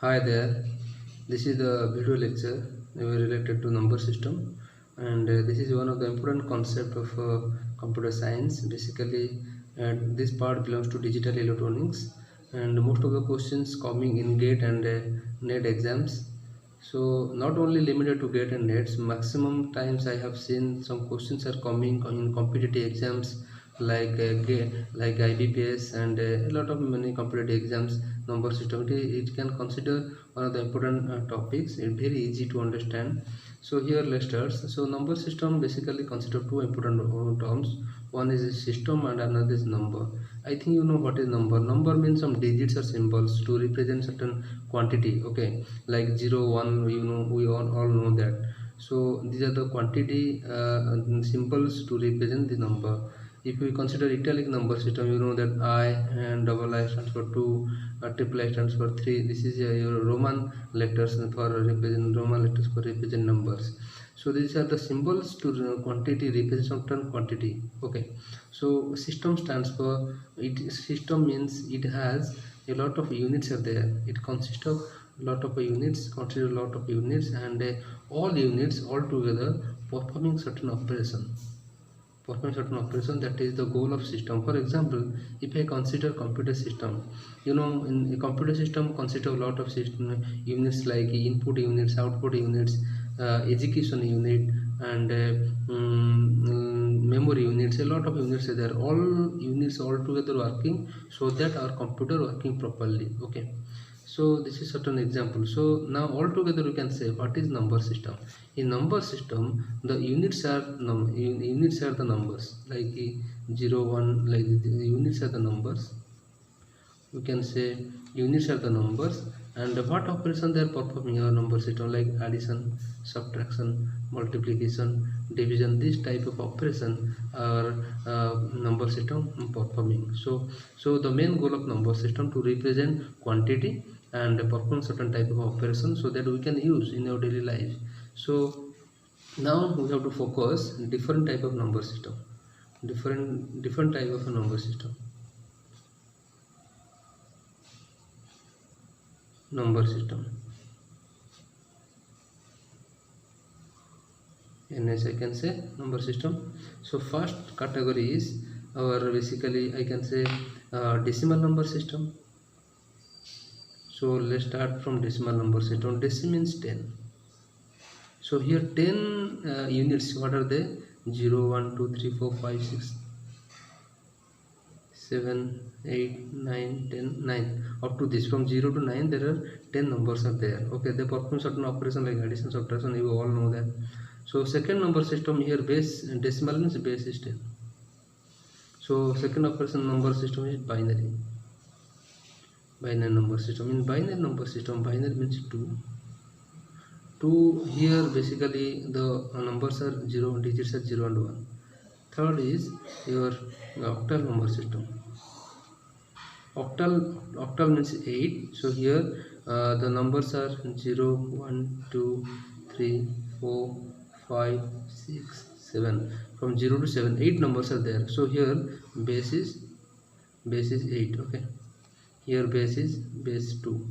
Hi there, this is the video lecture related to number system, and this is one of the important concept of computer science. Basically, this part belongs to digital electronics, and most of the questions coming in GATE and NET exams. So not only limited to GATE and NETs, maximum times I have seen some questions are coming in competitive exams like GATE, like IBPS and a lot of many competitive exams. Number system it can consider one of the important topics. It's very easy to understand. So here let's start. So number system basically consists of two important terms. One is a system and another is number. I think you know what is number. Number means some digits or symbols to represent certain quantity. Okay, like 0, 1, you know, we all know that. So these are the quantity symbols to represent the number. If we consider italic number system, you know that I and double I stands for 2, triple I stands for 3. This is your Roman letters for represent numbers. So these are the symbols to quantity represent certain quantity. Okay, so system stands for it. System means it has a lot of units are there. It consists of a lot of units, consider a lot of units, and all units all together performing certain operation. That is the goal of system. For example, if I consider computer system, you know, in a computer system consists of a lot of system units like input units, output units, execution unit, and memory units. A lot of units are there, all units all together working so that our computer working properly. Okay, so this is certain example. So now all together we can say what is number system. In number system, the units are units are the numbers like 0, 1, like the units are the numbers. We can say units are the numbers, and what operation they are performing in our number system, like addition, subtraction, multiplication, division. This type of operation are number system performing. So the main goal of number system to represent quantity and perform certain type of operation so that we can use in our daily life. So now we have to focus different type of number system, different type of a number system. Number system, and as I can say number system. So first category is our, basically I can say decimal number system. So let's start from decimal number system. Decimal means 10. So here 10 units, what are they? 0, 1, 2, 3, 4, 5, 6, 7, 8, 9, 10, 9. Up to this, from 0 to 9 there are 10 numbers are there. Okay, they perform certain operation like addition, subtraction, you all know that. So second number system, here base, decimal means base is 10. So second operation number system is binary. Binary number system. In binary number system, binary means 2. 2 here basically the numbers are 0, digits are 0 and 1. Third is your octal number system. Octal means 8. So here the numbers are 0, 1, 2, 3, 4, 5, 6, 7. From 0 to 7, 8 numbers are there. So here base is 8. Okay, here base is base 2.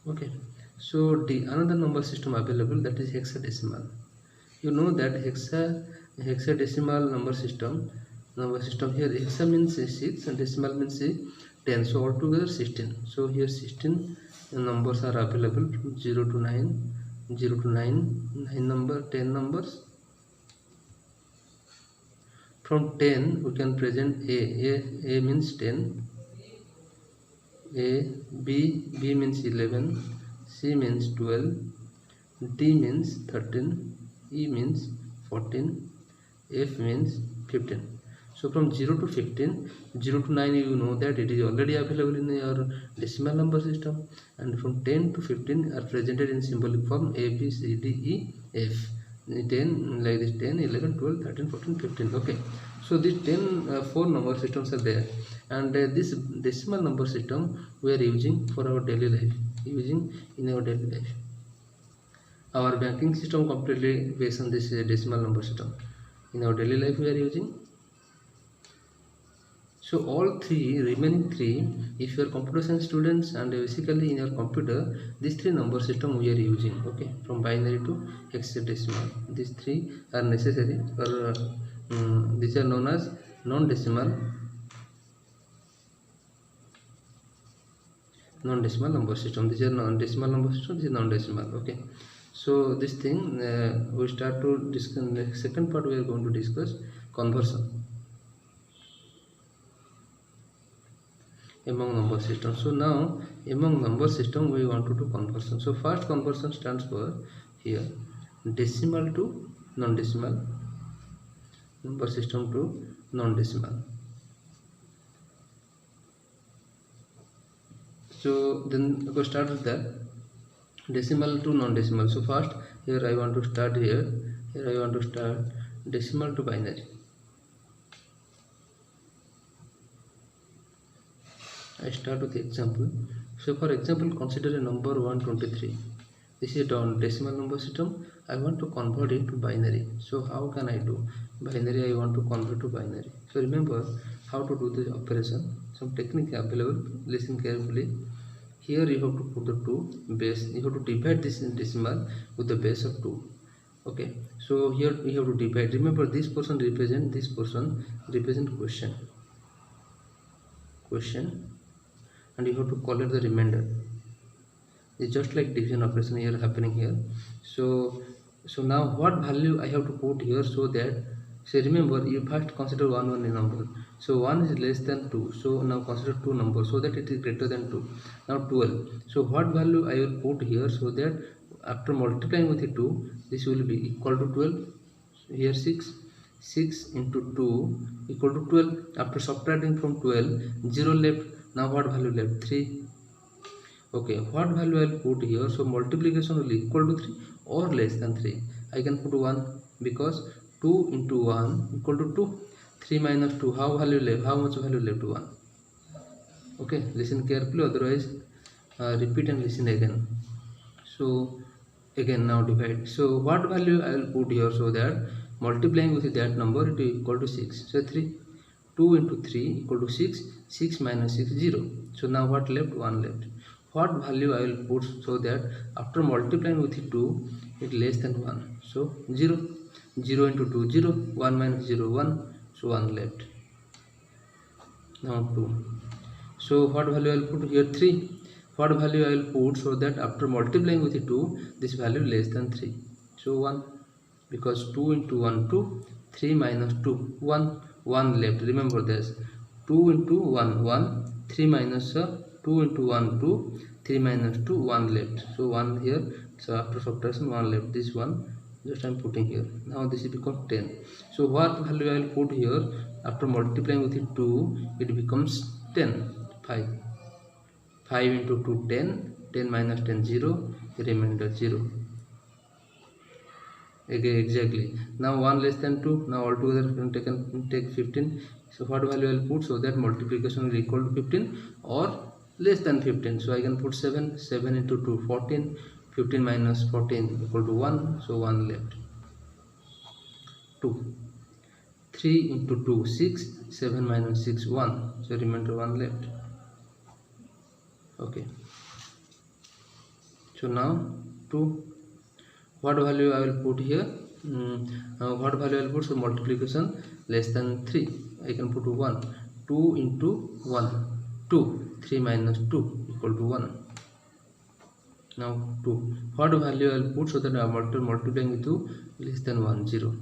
Okay, so the another number system available, that is hexadecimal. You know that hexadecimal number system. Here hexa means 6 and decimal means 10. So altogether 16. So here 16 numbers are available from 0 to 9. 0 to 9, 9 number, 10 numbers. From 10 we can present a means 10, B means 11, C means 12, D means 13, E means 14, F means 15. So from 0 to 15, 0 to 9, you know that it is already available in your decimal number system, and from 10 to 15 are presented in symbolic form A, B, C, D, E, F. 10 like this, 10, 11, 12, 13, 14, 15. Okay, so these 10 4 number systems are there, and this decimal number system we are using for our daily life, using in our daily life. Our banking system completely based on this decimal number system. In our daily life we are using. So all three remaining three, if you are computer science students and basically in your computer, these three number system we are using, okay, from binary to hexadecimal. These three are necessary for these are known as non-decimal number system. These are non-decimal number system. This is non-decimal. Okay, so this thing we start to discuss. The second part we are going to discuss conversion among number system. So now among number system we want to do conversion. So first conversion stands for here decimal to non-decimal, number system to non-decimal. So then we start with that decimal to non-decimal. So first here I want to start here I want to start decimal to binary. I start with the example. So for example, consider a number 123. This is a decimal number system. I want to convert it to binary. So how can I do? Binary I want to convert to binary. So remember how to do the operation. Some technique available. Listen carefully. Here you have to put the 2 base. You have to divide this in decimal with the base of 2. Okay. So here you have to divide. Remember this portion represent question. And you have to collect the remainder. It's just like division operation here happening here. So now what value I have to put here, so that, so remember you first consider 1 a number. So 1 is less than 2. So now consider 2 numbers so that it is greater than 2. Now 12. So what value I will put here, so that after multiplying with the 2, this will be equal to 12. So here 6 into 2 equal to 12. After subtracting from 12, 0 left. Now what value left? 3. Okay, what value I will put here? So multiplication will equal to 3 or less than 3. I can put 1 because 2 into 1 equal to 2. 3 minus 2, how value left? How much value left? 1. Okay, listen carefully, otherwise repeat and listen again. So again now divide. So what value I will put here, so that multiplying with that number it will equal to 6. So 3. 2 into 3 equal to 6. 6 minus 6, 0. So now what left? 1 left. What value I will put, so that after multiplying with 2 it less than 1. So 0. 0 into 2, 0. 1 minus 0, 1. So 1 left. Now 2. So what value I will put here? 3. What value I will put, so that after multiplying with 2 this value less than 3. So 1, because 2 into 1, 2. 3 minus 2, 1 left. Remember this. 2 into 1, 1. 3 minus 2 into 1, 2. 3 minus 2, 1 left. So 1 here. So after subtraction 1 left. This one just I am putting here. Now this will become 10. So what value I will put here? After multiplying with 2 it becomes 10. 5. 5 into 2, 10. 10 minus 10, 0. Remainder 0. Again exactly. Now 1 less than 2. Now altogether take 15. So what value I will put, so that multiplication will equal to 15 or less than 15. So I can put 7. 7 into 2, 14. 15 minus 14 equal to 1. So 1 left. 2. 3 into 2, 6. 7 minus 6, 1. So remainder 1 left. Okay. So now 2. What value I will put here? What value I will put? So multiplication less than 3. I can put 1. 2 into 1, 2. 3 minus 2 equal to 1. Now 2. What value I will put, so that I am multiplying with 2 less than 1, 0.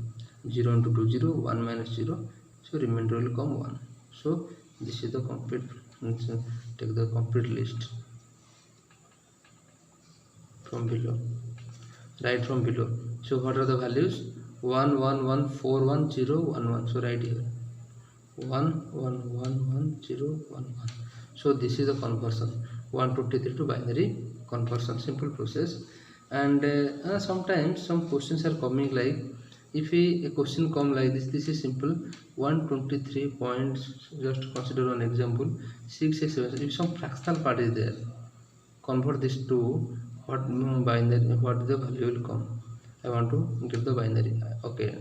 0 into 2, 0. 1 minus 0. So remainder will come 1. So this is the complete. Take the complete list from below. Write from below. So what are the values? 1 1 1 4 1 0 1 1. So write here 1 1 1 1 0 1 1. So this is the conversion 123 to binary conversion, simple process. And sometimes some questions are coming like, if a question come like this is simple 123 points. Just consider one example 6 6 7. If some fractional part is there, convert this to what binary, what the value will come. I want to get the binary. Okay,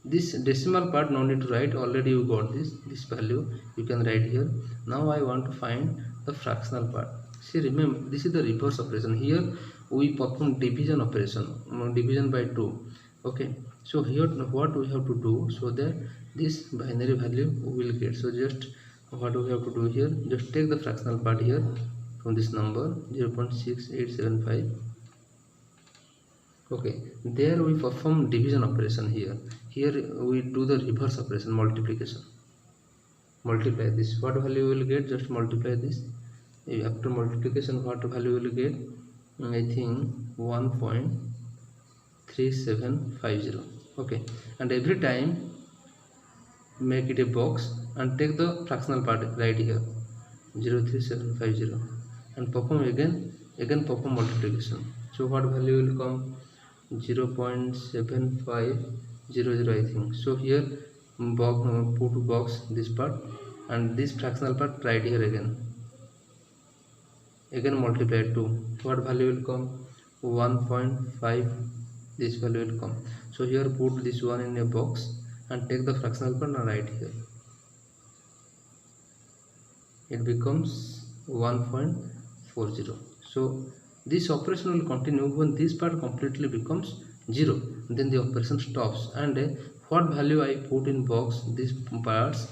This decimal part no need to write, already you got this value, you can write here. Now I want to find the fractional part. See, remember, this is the reverse operation. Here we perform division operation, division by 2. Okay, so here what we have to do so that this binary value we will get. So just what we have to do here, just take the fractional part here from this number 0.6875. okay, there we perform division operation. Here we do the reverse operation, multiplication. Multiply this, what value you will get, just multiply this. After multiplication, what value you will get? I think 1.3750. okay, and every time make it a box and take the fractional part right here 03750 and perform again perform multiplication. So what value will come? 0.7500, I think. So here put box this part and this fractional part right here again multiply 2. What value will come? 1.5, this value will come. So here put this one in a box and take the fractional part and write here. It becomes 1.40. so this operation will continue. When this part completely becomes 0, then the operation stops. And what value I put in box, these parts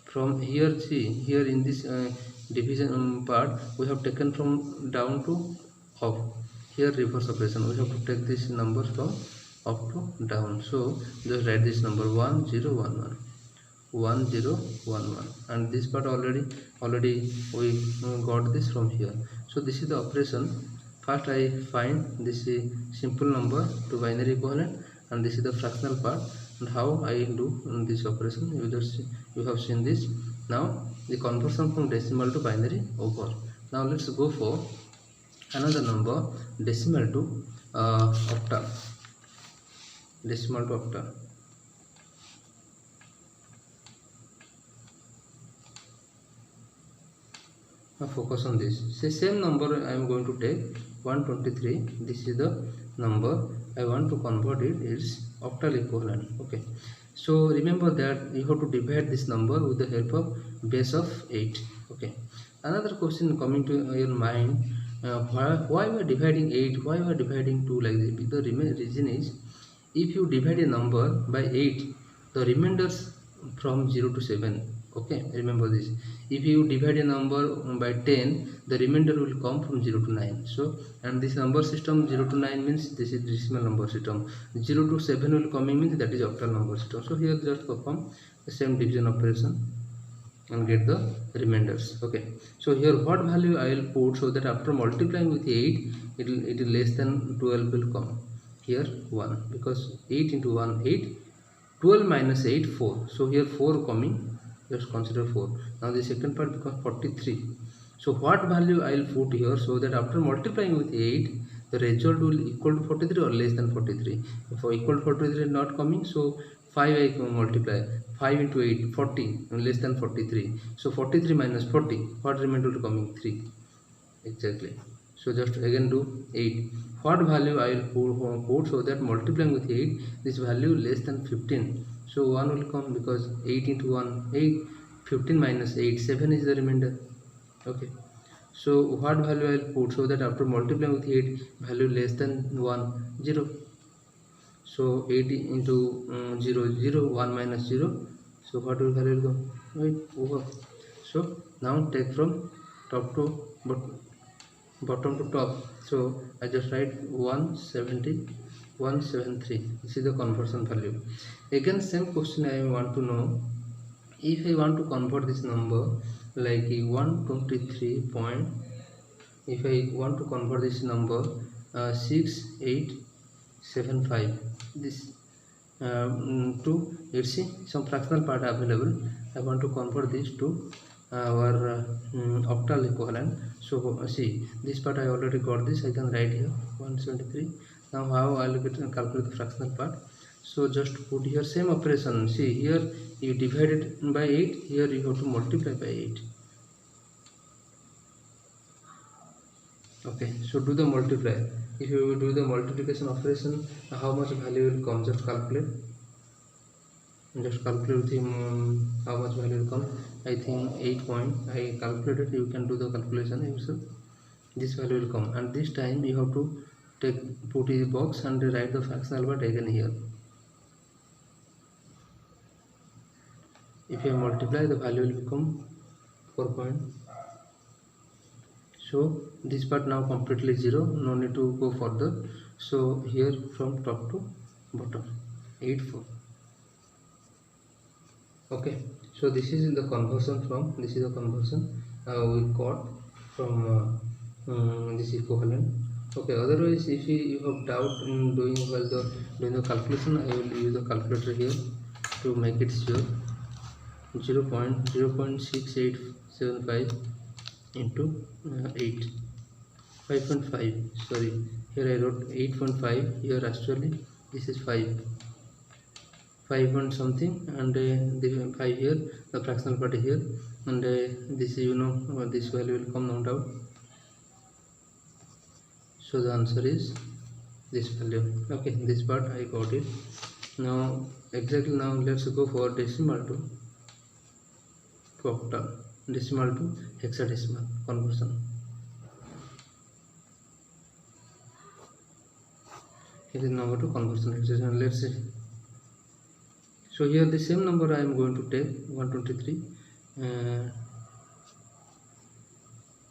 from here, see here in this division part we have taken from down to up. Here reverse operation, we have to take this number from up to down. So just write this number 1011 1011, and this part already we got this from here. So this is the operation. First I find this simple number to binary equivalent, and this is the fractional part, and how I do this operation you have seen this. Now the conversion from decimal to binary over. Now let's go for another number, decimal to octal. Decimal to octal. Now focus on this. Say same number I am going to take 123. This is the number I want to convert it. It's octal equivalent. Okay. So remember that you have to divide this number with the help of base of 8. Okay. Another question coming to your mind: why we are dividing 8? Why we are dividing 2 like this? The reason is, if you divide a number by 8, the remainders from 0 to 7. Okay, remember this. If you divide a number by 10, the remainder will come from 0 to 9. So, and this number system 0 to 9 means this is decimal number system. 0 to 7 will coming means that is octal number system. So here just perform the same division operation and get the remainders. Okay, so here what value I will put so that after multiplying with 8, it will less than 12 will come. Here 1, because 8 into 1 8, 12 minus 8 4. So here 4 coming. Just consider 4. Now the second part becomes 43. So what value I will put here so that after multiplying with 8, the result will equal to 43 or less than 43. If equal to 43 is not coming, so 5 I can multiply. 5 into 8, 40, less than 43. So 43 minus 40, what remainder will coming? 3. Exactly. So just again do 8. What value I will put so that multiplying with 8, this value less than 15. So 1 will come, because 8 into 1 8, 15 minus 8 7 is the remainder. Okay, so what value I will put so that after multiplying with 8, value less than 1 0. So 8 into 0 0, 1 minus 0. So what will value will come? Right, over. So now take from top to bottom to top. So I just write 173. This is the conversion value. Again same question I want to know. If I want to convert this number like 123 point, if I want to convert this number 6875, this to, let's see, some fractional part available. I want to convert this to our octal equivalent. So see, this part I already got this. I can write here 173. Now how I will calculate the fractional part? So just put here same operation. See here you divide it by 8. Here you have to multiply by 8. Okay, so do the multiply. If you do the multiplication operation, how much value will come? Just calculate. just calculate with him how much value will come. I think 8 point I calculated. You can do the calculation yourself. This value will come, and this time you have to put in the box and write the fractional part again here. If you multiply, the value will become 4 point. So this part now completely 0, no need to go further. So here from top to bottom 8 4. Okay, so this is the conversion from, this is the conversion we got from this equivalent. Okay, otherwise if you have doubt in doing the calculation, I will use the calculator here to make it sure. 0.6875 into 8, 5.5, sorry, here I wrote 8.5, here actually this is 5 point something, and the 5 here, the fractional part here, and this this value will come, no doubt. So the answer is this value. Okay, this part I got it. Now exactly, now let's go for decimal to octal, decimal to hexadecimal conversion. Here is number to conversion hexadecimal. Let's see. So here the same number I am going to take 123.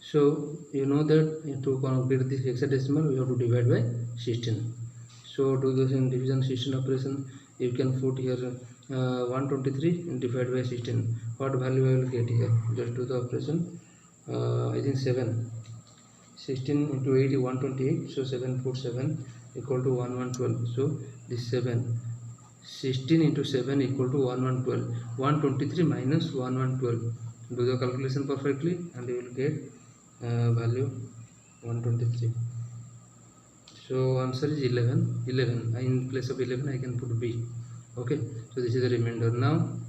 So you know that to get this hexadecimal we have to divide by 16. So do this in division 16 operation. You can put here 123 divided by 16. What value I will get here? Just do the operation. I think 7. 16 into 8 is 128. So 7 put 7 equal to 1112. So this 7. 16 into 7 equal to 1112. 123 minus 1112. Do the calculation perfectly and you will get value 123. So answer is 11. In place of 11 I can put B. Okay, so this is the remainder. Now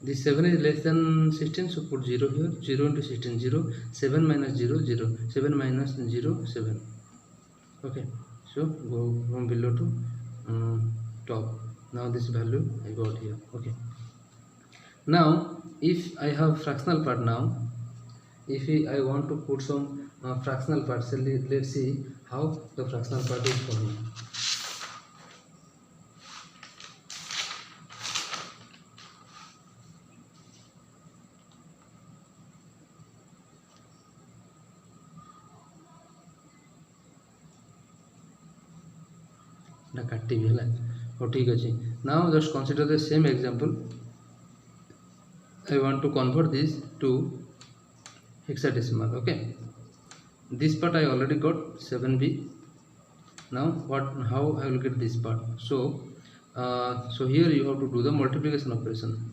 this 7 is less than 16, so put 0 here. 0 into 16, 0. 7 minus 0, 0. 7 minus 0, 7. Okay, so go from below to top. Now this value I got here. Okay, now if I have fractional part, now if I want to put some fractional parts, so let's see how the fractional part is forming. Now just consider the same example. I want to convert this to hexadecimal. Okay, this part I already got 7b. Now how I will get this part? So here you have to do the multiplication operation.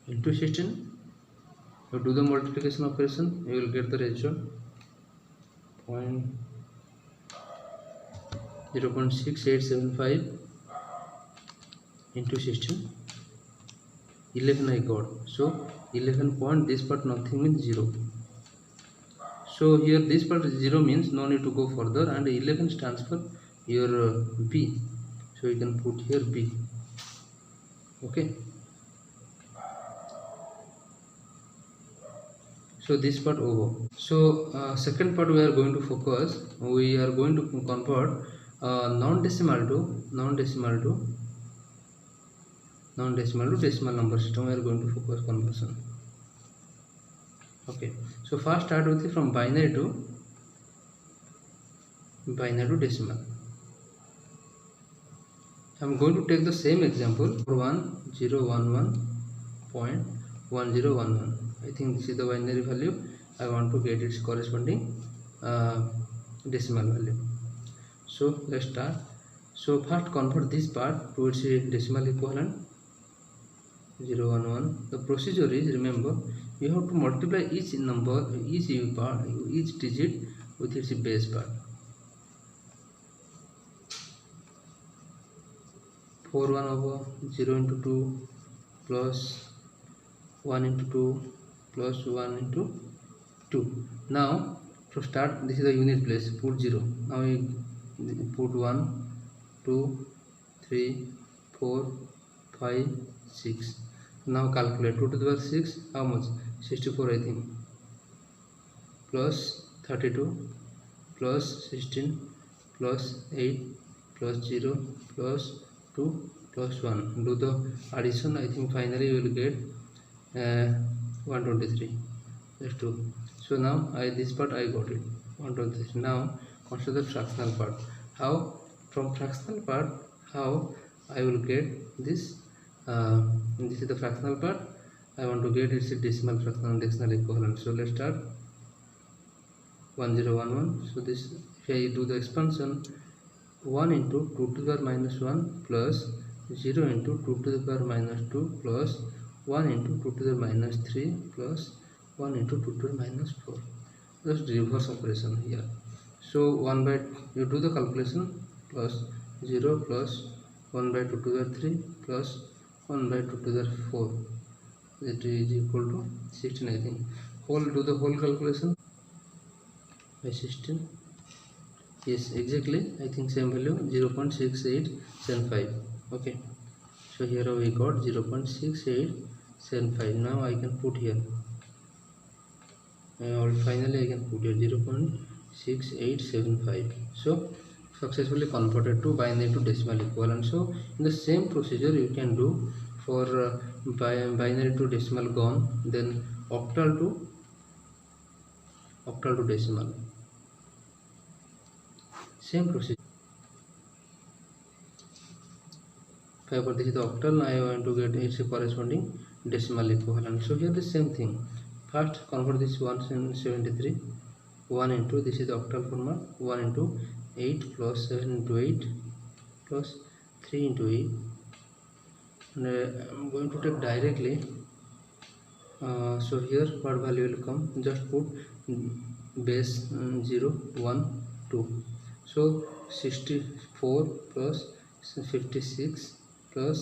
Into 16 you do the multiplication operation, you will get the ratio 0.6875 into 16. 11 I got, so 11 point, this part nothing means 0. So here this part 0 means no need to go further, and 11 stands for your B, so you can put here B. Okay, so this part over. So second part we are going to focus, we are going to convert non-decimal to decimal number system. We are going to focus conversion. Okay, so first start with from binary to decimal. I am going to take the same example for 1011.1011. I think this is the binary value. I want to get its corresponding decimal value. So let's start. So first convert this part to its decimal equivalent 011. The procedure is, remember, you have to multiply each number, each digit with its base part. 4 1 over 0 into 2 plus 1 into 2 plus 1 into 2. Now to start, this is the unit place, put 0. Now we put 1 2 3 4 5 6. Now calculate 2 to the power 6, how much? 64 I think, plus 32 plus 16 plus 8 plus 0 plus 2 plus 1. Do the addition. I think finally you will get 123. That's 2. So now this part I got it, 123. Now consider the fractional part. How? From fractional part, how I will get this? This is the fractional part. I want to get its decimal fractional equivalent. So let's start. 1011. So this, if I do the expansion, 1 into 2 to the power minus 1 plus 0 into 2 to the power minus 2 plus 1 into 2 to the power minus 3 plus 1 into 2 to the power minus 4. Just reverse operation here. So 1 by, you do the calculation, plus 0 plus 1 by 2 to the power 3 plus 1 by 2 to the power 4. That is equal to 16 I think. Do the whole calculation by 16. Yes, exactly. I think same value, 0.6875. Okay. So here we got 0.6875. Now I can put here. Finally I can put here 0.6875. So successfully converted to binary to decimal equivalent. So in the same procedure you can do for binary to decimal gone, then octal to decimal. Same procedure. However, this is the octal. I want to get its corresponding decimal equivalent. So here the same thing. First convert this 173. 1 into, this is the octal format, 1 into 8 plus 7 into 8 plus 3 into 8. And I'm going to take directly. So here what value will come? Just put base 0 1 2. So 64 plus 56 plus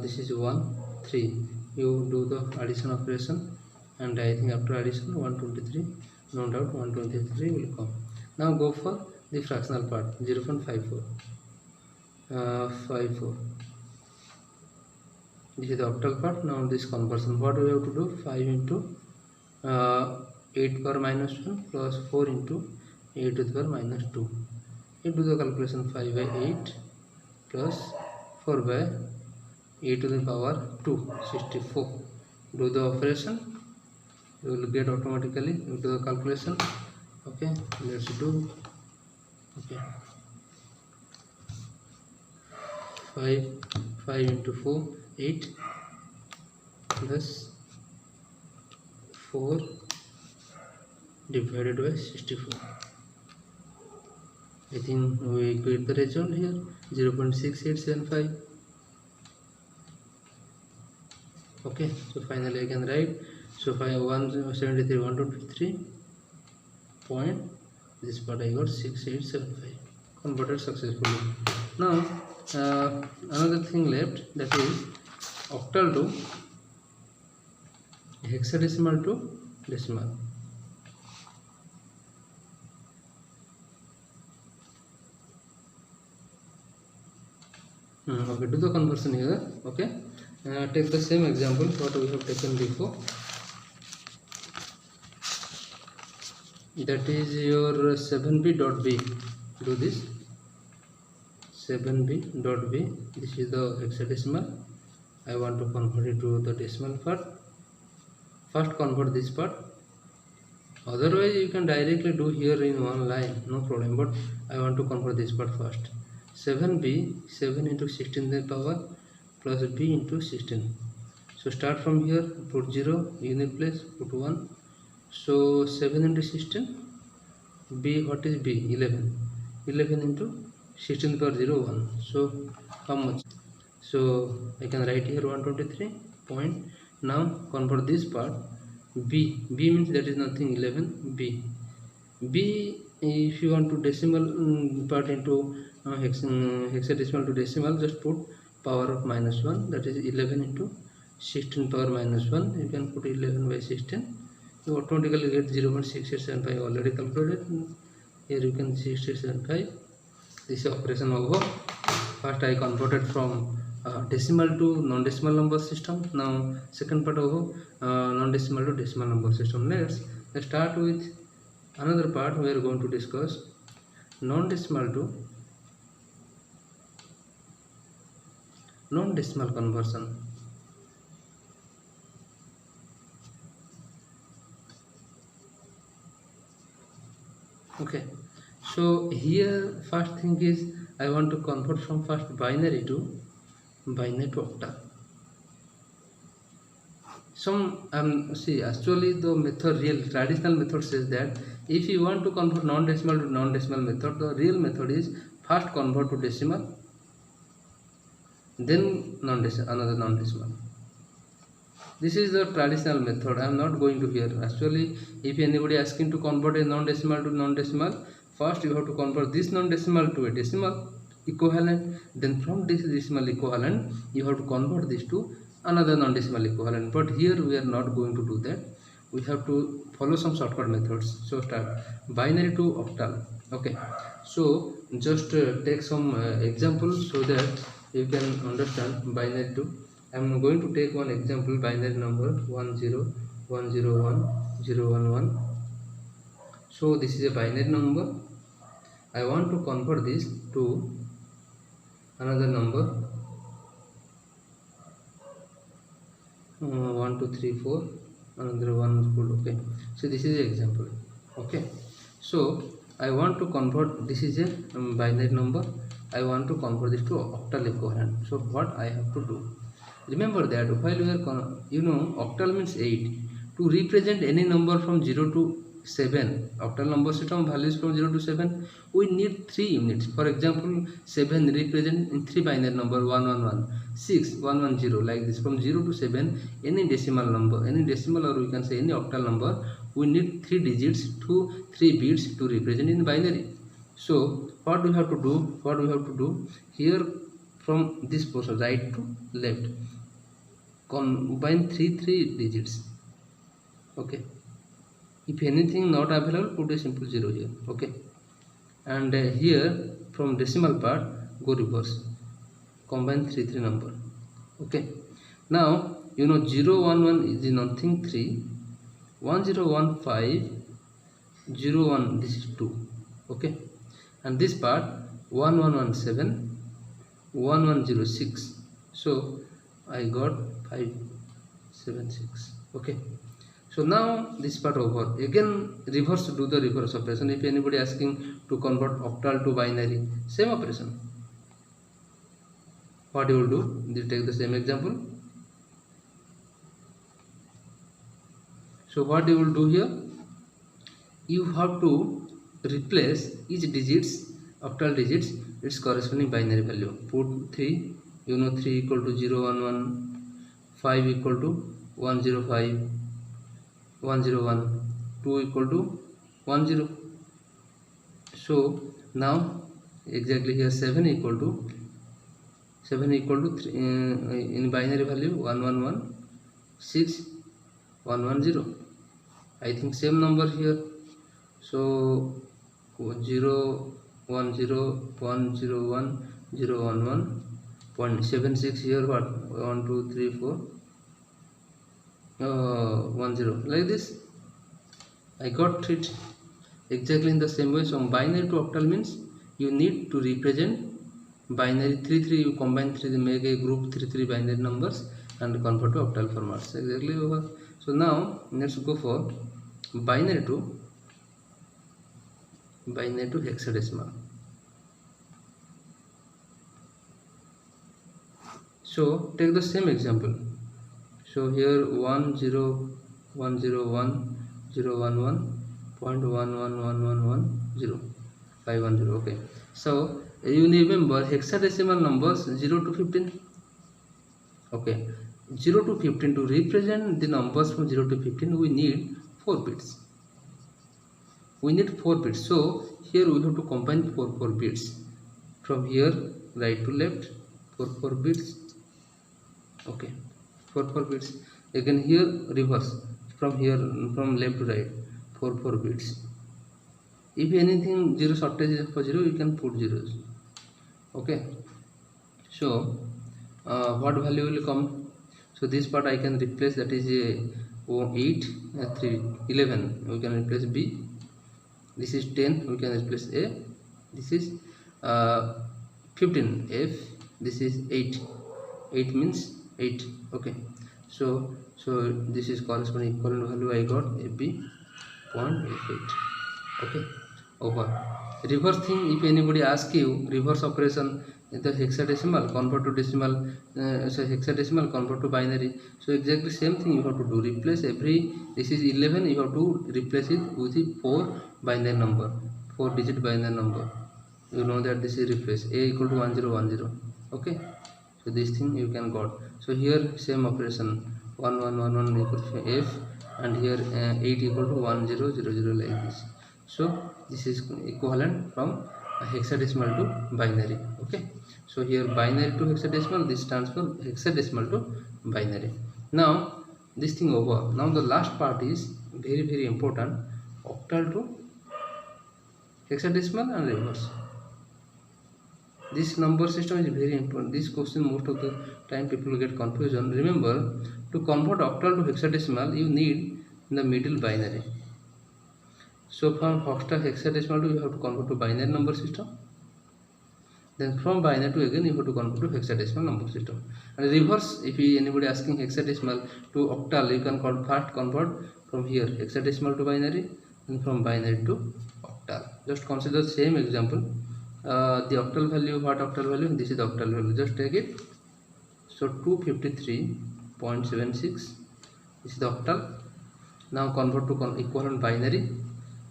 this is 1 3. You do the addition operation, and I think after addition 123, no doubt 123 will come. Now go for the fractional part, 0.54. 54. This is the octal part. Now this conversion, what we have to do? 5 into 8 power minus 1 plus 4 into 8 to the power minus 2. You do the calculation, 5 by 8 plus 4 by 8 to the power 2, 64. Do the operation, you will get automatically. You do the calculation. Okay, let's do. Okay, 5 into 4, 8 plus 4 divided by 64. I think we get the result here, 0.6875. Okay, so finally I can write. So 173 123 point, this part I got 6875, converted successfully. Now another thing left, that is octal to hexadecimal to decimal. Okay, do the conversion here. Okay, take the same example what we have taken before. That is your 7b.b. Do this 7b.b. This is the hexadecimal. I want to convert it to the decimal part. First convert this part. Otherwise you can directly do here in one line, no problem, but I want to convert this part first. 7b, 7 into 16 to the power plus b into 16. So start from here, put 0, unit place, put 1. So 7 into 16, b, what is b? 11. 11 into 16 to the power 0, 1. So how much? So I can write here 123 point. Now convert this part. B means that is nothing, 11. B, if you want to decimal part into hexadecimal to decimal, just put power of minus 1, that is 11 into 16 power minus 1. You can put 11 by 16. You automatically get 0.6875 already calculated. Here you can see 6875. This is operation over. First I converted from decimal to non-decimal number system. Now second part of non-decimal to decimal number system. Let's start with another part. We are going to discuss non-decimal to non-decimal conversion. Okay, so here first thing is I want to convert from first binary to octal. Some see, actually the method, real traditional method says that if you want to convert non-decimal to non-decimal method, the real method is first convert to decimal, then another non-decimal. This is the traditional method. I am not going to here. Actually, if anybody asking to convert a non-decimal to non-decimal, first you have to convert this non-decimal to a decimal equivalent. Then from this decimal equivalent, you have to convert this to another non-decimal equivalent. But here we are not going to do that. We have to follow some shortcut methods. So start binary to octal. Okay. So just take some examples so that you can understand binary to. I am going to take one example, binary number 1010111. So this is a binary number. I want to convert this to another number 1 2 3 4, another one. Okay, so this is the example. Okay, so I want to convert, this is a binary number. I want to convert this to octal equivalent. So what I have to do? Remember that while we are octal means 8. To represent any number from 0 to 7, octal number system values from 0 to 7, we need 3 units. For example, 7 represent in 3 binary number 111, 6 110, like this. From 0 to 7, any decimal number, any decimal, or we can say any octal number, we need 3 digits to 3 bits to represent in binary. So what we have to do? Here, from this portion, right to left, combine 3 digits. Okay, if anything not available, put a simple 0 here. Okay, and here from decimal part, go reverse, combine 3 number. Okay, now 011 is nothing 3, 1015 01, this is 2. Okay, and this part 1117 1106, so I got 576. Okay, so now this part over. Again reverse, do the reverse operation. If anybody asking to convert octal to binary, same operation. What you will do? You take the same example. So what you will do here? You have to replace each digits, octal digits, its corresponding binary value. Put 3, 3 equal to 011, 5 equal to 105, 101, 2 equal to 10. So now exactly here 7 equal to 3, in binary value 111, 6, 110. I think same number here. So 0, 10, 101, 011, 0.76 here. What? 1 2 3 4 10, like this. I got it exactly in the same way. So binary to octal means you need to represent binary 3 you combine 3, make a group 3 binary numbers and convert to octal formats. Exactly over. So now let's go for binary to hexadecimal. So take the same example. So here 1010111.1111110 510. Okay, so you remember hexadecimal numbers 0 to 15. Okay, 0 to 15, to represent the numbers from 0 to 15 we need 4 bits. So here we have to combine 4 bits. From here right to left, 4 bits. Okay, 4 bits. Again here reverse, from left to right, 4 bits. If anything 0 shortage is for 0, you can put zeros. Okay, so what value will come? So this part I can replace, that is 8 3 11, we can replace B. This is 10, we can replace A. This is 15 F. This is 8 means 8. Okay, so this is corresponding equivalent value I got AB 0.88. okay. Over. Reverse thing, if anybody ask you reverse operation in the hexadecimal convert to decimal, so hexadecimal convert to binary, so exactly same thing you have to do. Replace every, this is 11, you have to replace it with the 4 binary number, 4 digit binary number. You know that this is replace A equal to 1010. okay, so this thing you can got. So here same operation, 1111 equal to F, and here 8 equal to 1000 like this. So this is equivalent from hexadecimal to binary. Okay, so here binary to hexadecimal, this stands for hexadecimal to binary. Now this thing over. Now the last part is very important, octal to hexadecimal and reverse. This number system is very important. This question most of the time people get confusion. Remember, to convert octal to hexadecimal you need the middle binary. So from octal hexadecimal to you have to convert to binary number system. Then from binary to again you have to convert to hexadecimal number system. And reverse, if anybody asking hexadecimal to octal, you can first convert from here hexadecimal to binary, and from binary to octal. Just consider the same example. The octal value, what octal value? This is the octal value. Just take it. So 253.76. This is the octal. Now convert to equivalent binary.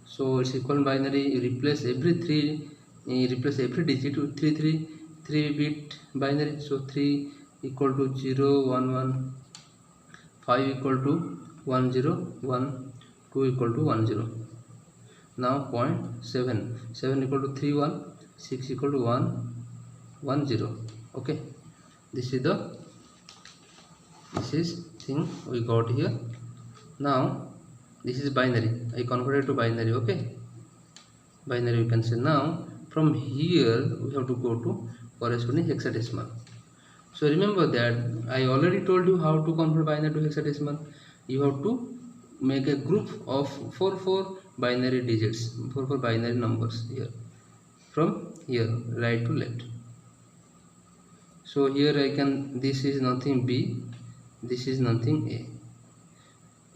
So it's equivalent binary. You replace every digit with 3 bit binary. So 3 equal to 0 1 1, 5 equal to 1 0 1, 2 equal to 1 0. Now 0.7, 7 equal to 3 1, 6 equal to 1 1 0. Okay, this is thing we got here. Now this is binary, I converted to binary. Okay, binary you can say. Now from here we have to go to corresponding hexadecimal. So remember that I already told you how to convert binary to hexadecimal. You have to make a group of 4 binary digits, 4 binary numbers here, from here right to left. So here I can, this is nothing B, this is nothing A.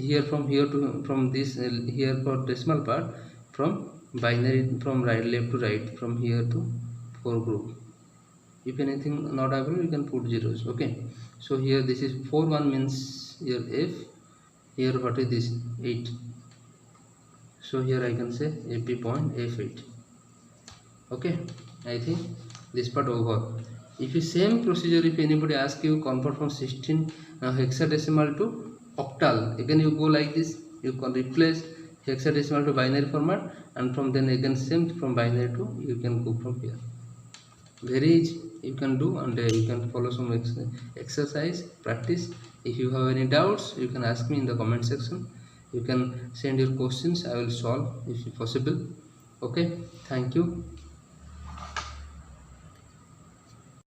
Here from here to, from this here for decimal part, from binary, from left to right, from here to 4 group. If anything not available you can put zeros. Okay, so here this is 4 1 means here F, here what is this 8. So here I can say AP point F8. Okay, I think this part over. If you same procedure, if anybody ask you convert from 16 hexadecimal to octal, again you go like this. You can replace hexadecimal to binary format, and from then again same from binary to, you can go from here. Very easy, you can do, and you can follow some exercise practice. If you have any doubts you can ask me in the comment section. You can send your questions, I will solve if possible. Okay, thank you.